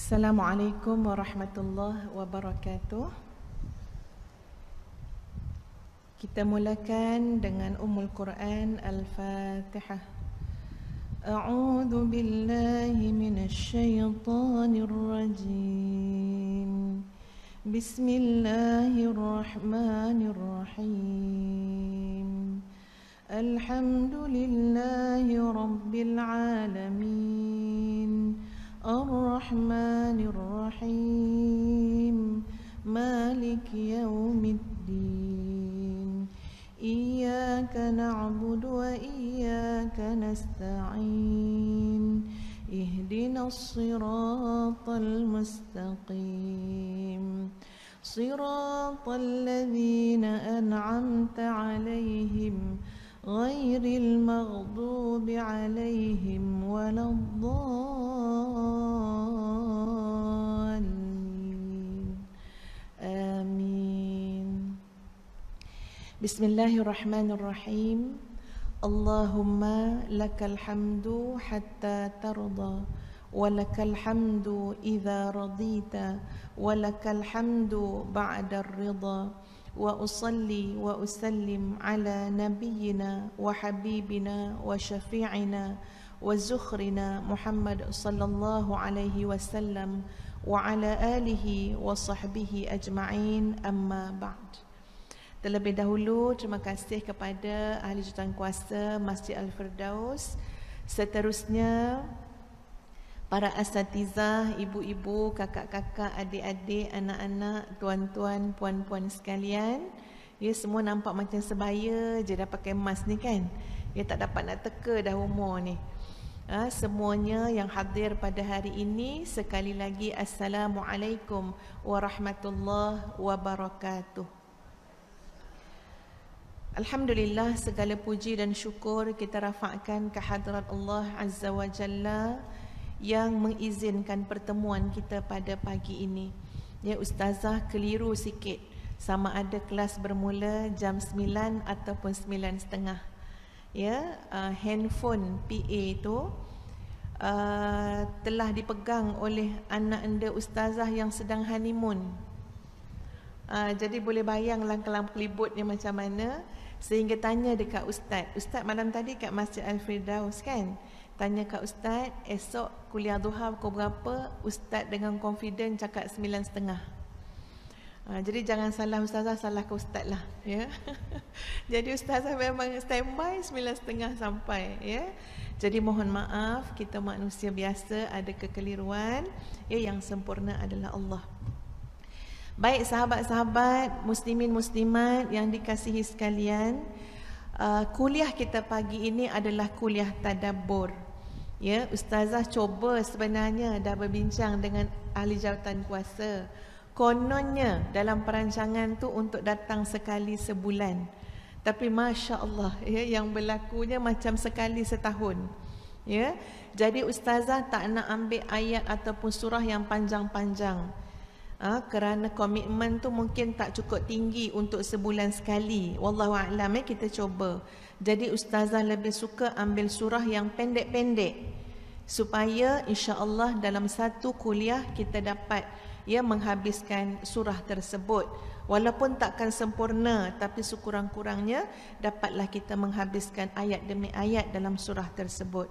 Assalamualaikum warahmatullahi wabarakatuh. Kita mulakan dengan Ummul Quran Al-Fatihah. A'udzu billahi minasy syaithanir rajim. Bismillahirrahmanirrahim. Alhamdulillahi rabbil alamin. Ar-Rahmanir Rahim. Maliki yaumiddin. Iyyaka na'budu wa iyyaka nasta'in. Ihdinas siratal mustaqim. Siratal ladzina an'amta 'alaihim ghairil maghdubi 'alaihim waladdallin. Amin. Bismillahirrahmanirrahim. Allahumma lakal hamdu hatta tarda wa lakal hamdu idza radita wa lakal hamdu ba'da ar-ridha. Wa usalli wa usallim ala nabiyyina wa habibina wa syafi'ina wa zukhrina Muhammad sallallahu alaihi wasallam wa ala alihi wa sahbihi ajma'in, amma ba'd. Terlebih dahulu terima kasih kepada ahli jurutankuasa Masjid Al-Firdaus, seterusnya para asatizah, ibu-ibu, kakak-kakak, adik-adik, anak-anak, tuan-tuan, puan-puan sekalian. Ya, semua nampak macam sebaya je dah pakai mask ni kan. Ya, tak dapat nak teka dah umur ni. Semuanya yang hadir pada hari ini, sekali lagi Assalamualaikum warahmatullahi wabarakatuh. Alhamdulillah, segala puji dan syukur kita rafakkan ke hadrat Allah Azza wa Jalla yang mengizinkan pertemuan kita pada pagi ini. Ya, ustazah keliru sikit sama ada kelas bermula jam 9 ataupun 9.30. Ya, handphone PA tu telah dipegang oleh anak anda ustazah yang sedang honeymoon. Jadi boleh bayang langkah kelibutnya macam mana, sehingga tanya dekat ustaz. Ustaz malam tadi kat Masjid Al-Firdaus kan? Tanya kat ustaz, esok kuliah duha pukul berapa? Ustaz dengan confident cakap 9.30. Jadi jangan salah ustazah, salah ke ustaz lah, ya. Jadi ustazah memang standby 9.30 sampai, ya. Jadi mohon maaf, kita manusia biasa ada kekeliruan, ya, yang sempurna adalah Allah. Baik sahabat-sahabat, muslimin muslimat yang dikasihi sekalian, kuliah kita pagi ini adalah kuliah tadabbur. Ya, ustazah cuba sebenarnya dah berbincang dengan ahli jawatan kuasa. Kononnya dalam perancangan tu untuk datang sekali sebulan. Tapi masya-Allah, ya, yang berlakunya macam sekali setahun. Ya. Jadi ustazah tak nak ambil ayat ataupun surah yang panjang-panjang. Kerana komitmen tu mungkin tak cukup tinggi untuk sebulan sekali. Wallahu a'lam, kita cuba. Jadi ustazah lebih suka ambil surah yang pendek-pendek, supaya insya-Allah dalam satu kuliah kita dapat, ya, menghabiskan surah tersebut. Walaupun takkan sempurna, tapi sekurang-kurangnya dapatlah kita menghabiskan ayat demi ayat dalam surah tersebut.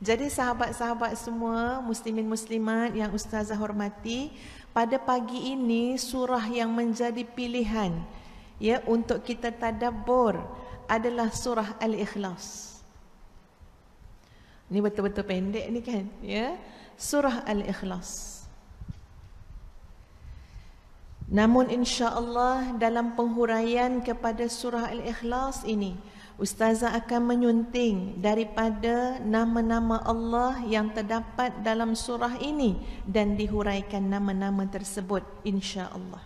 Jadi sahabat-sahabat semua, muslimin muslimat yang ustazah hormati, pada pagi ini surah yang menjadi pilihan, ya, untuk kita tadabbur adalah surah Al-Ikhlas. Ini betul-betul pendek ni kan, ya. Surah Al-Ikhlas. Namun insya-Allah dalam penghuraian kepada surah Al-Ikhlas ini, ustazah akan menyunting daripada nama-nama Allah yang terdapat dalam surah ini dan dihuraikan nama-nama tersebut insya-Allah.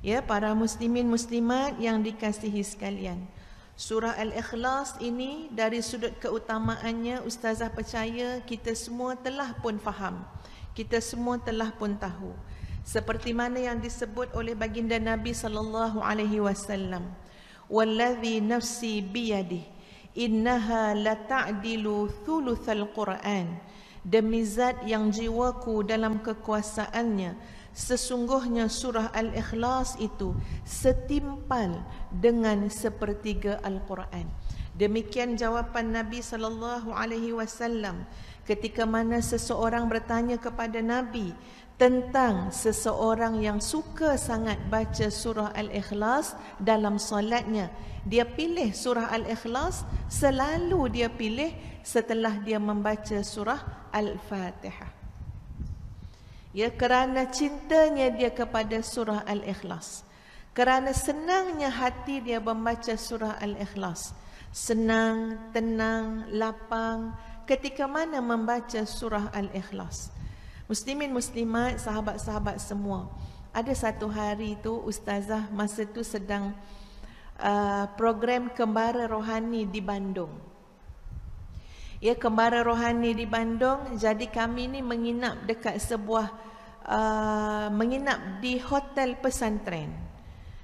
Ya, para muslimin muslimat yang dikasihi sekalian, surah Al-Ikhlas ini dari sudut keutamaannya ustazah percaya kita semua telah pun faham, kita semua telah pun tahu. Seperti mana yang disebut oleh baginda Nabi sallallahu alaihi wasallam, "Wallazi nafsi biyadihi innaha la ta'dilu thulutsal Qur'an demi zat yang jiwaku dalam kekuasaannya, sesungguhnya surah Al-Ikhlas itu setimpal dengan sepertiga Al-Quran. Demikian jawapan Nabi SAW ketika mana seseorang bertanya kepada Nabi tentang seseorang yang suka sangat baca surah Al-Ikhlas dalam solatnya. Dia pilih surah Al-Ikhlas, selalu dia pilih setelah dia membaca surah Al-Fatihah. Ya, kerana cintanya dia kepada surah Al-Ikhlas, kerana senangnya hati dia membaca surah Al-Ikhlas. Senang, tenang, lapang ketika mana membaca surah Al-Ikhlas. Muslimin muslimat, sahabat-sahabat semua, ada satu hari tu ustazah masa tu sedang program Kembara Rohani di Bandung. Ya, Kembara Rohani di Bandung. Jadi kami ni menginap dekat sebuah menginap di hotel pesantren.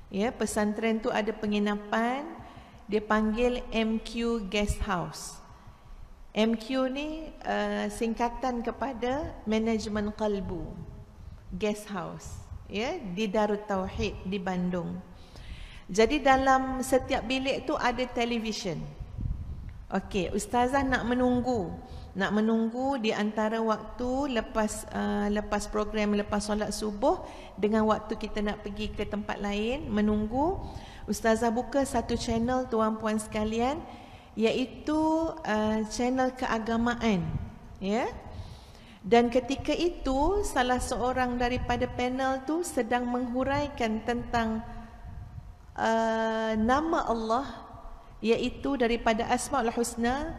Ya, pesantren tu ada penginapan, dia panggil MQ Guest House. MQ ni singkatan kepada Management Qalbu Guest House, ya, di Darut Tauhid di Bandung. Jadi dalam setiap bilik tu ada televisyen. Okey, ustazah nak menunggu di antara waktu lepas program, lepas solat subuh dengan waktu kita nak pergi ke tempat lain, menunggu. Ustazah buka satu channel, tuan puan sekalian, iaitu channel keagamaan, ya. Dan ketika itu salah seorang daripada panel tu sedang menghuraikan tentang nama Allah, iaitu daripada Asmaul Husna,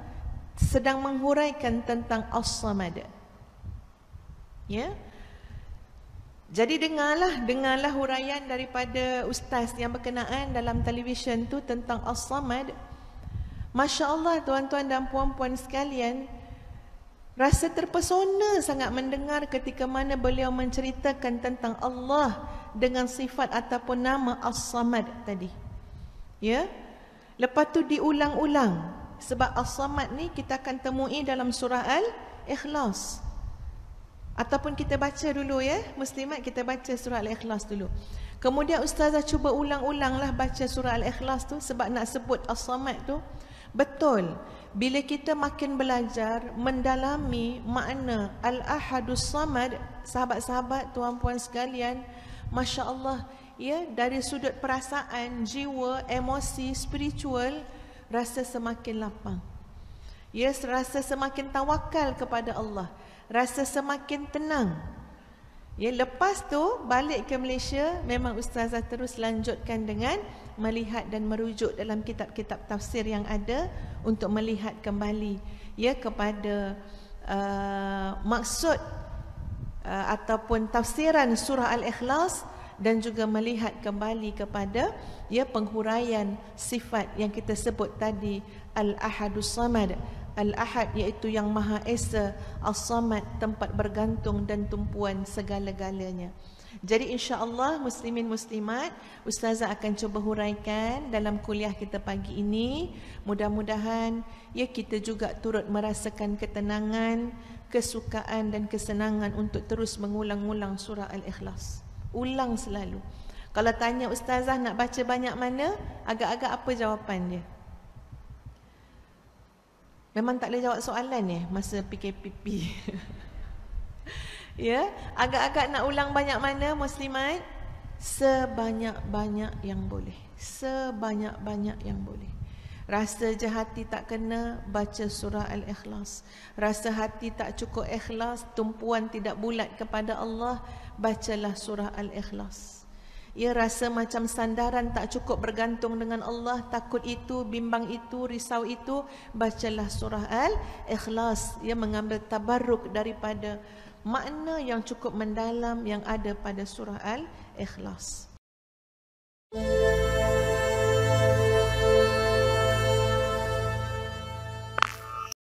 sedang menghuraikan tentang As-Samad. Ya. Jadi dengarlah huraian daripada ustaz yang berkenaan dalam televisyen tu tentang As-Samad. Masya Allah, tuan-tuan dan puan-puan sekalian, rasa terpesona sangat mendengar ketika mana beliau menceritakan tentang Allah dengan sifat ataupun nama As-Samad tadi. Ya. Lepas tu diulang-ulang, sebab As-Samad ni kita akan temui dalam surah Al-Ikhlas. Ataupun kita baca dulu, ya muslimat, kita baca surah Al-Ikhlas dulu. Kemudian ustazah cuba ulang-ulanglah baca surah Al-Ikhlas tu sebab nak sebut As-Samad tu. Betul, bila kita makin belajar mendalami makna Al-Ahadus Samad, sahabat-sahabat, tuan-puan sekalian, Masya Allah, ya, dari sudut perasaan, jiwa, emosi, spiritual, rasa semakin lapang. Ya, rasa semakin tawakal kepada Allah, rasa semakin tenang. Ya, lepas tu balik ke Malaysia, memang ustazah terus lanjutkan dengan melihat dan merujuk dalam kitab-kitab tafsir yang ada untuk melihat kembali, ya, kepada maksud ataupun tafsiran surah Al-Ikhlas, dan juga melihat kembali kepada, ya, penghuraian sifat yang kita sebut tadi, Al-Ahadus Samad. Al-Ahad iaitu yang Maha Esa, As-Samad tempat bergantung dan tumpuan segala-galanya. Jadi insya-Allah muslimin muslimat, ustazah akan cuba huraikan dalam kuliah kita pagi ini. Mudah-mudahan, ya, kita juga turut merasakan ketenangan, kesukaan dan kesenangan untuk terus mengulang-ulang surah Al-Ikhlas. Ulang selalu. Kalau tanya ustazah nak baca banyak mana, agak-agak apa jawapan dia? Memang tak boleh jawab soalan ya masa PKPP. Ya, agak-agak nak ulang banyak mana muslimat? Sebanyak-banyak yang boleh. Sebanyak-banyak yang boleh. Rasa je hati tak kena, baca surah Al-Ikhlas. Rasa hati tak cukup ikhlas, tumpuan tidak bulat kepada Allah, bacalah surah Al-Ikhlas. Ya, rasa macam sandaran tak cukup bergantung dengan Allah, takut itu, bimbang itu, risau itu, bacalah surah Al-Ikhlas. Ya, mengambil tabarruk daripada makna yang cukup mendalam yang ada pada surah Al-Ikhlas.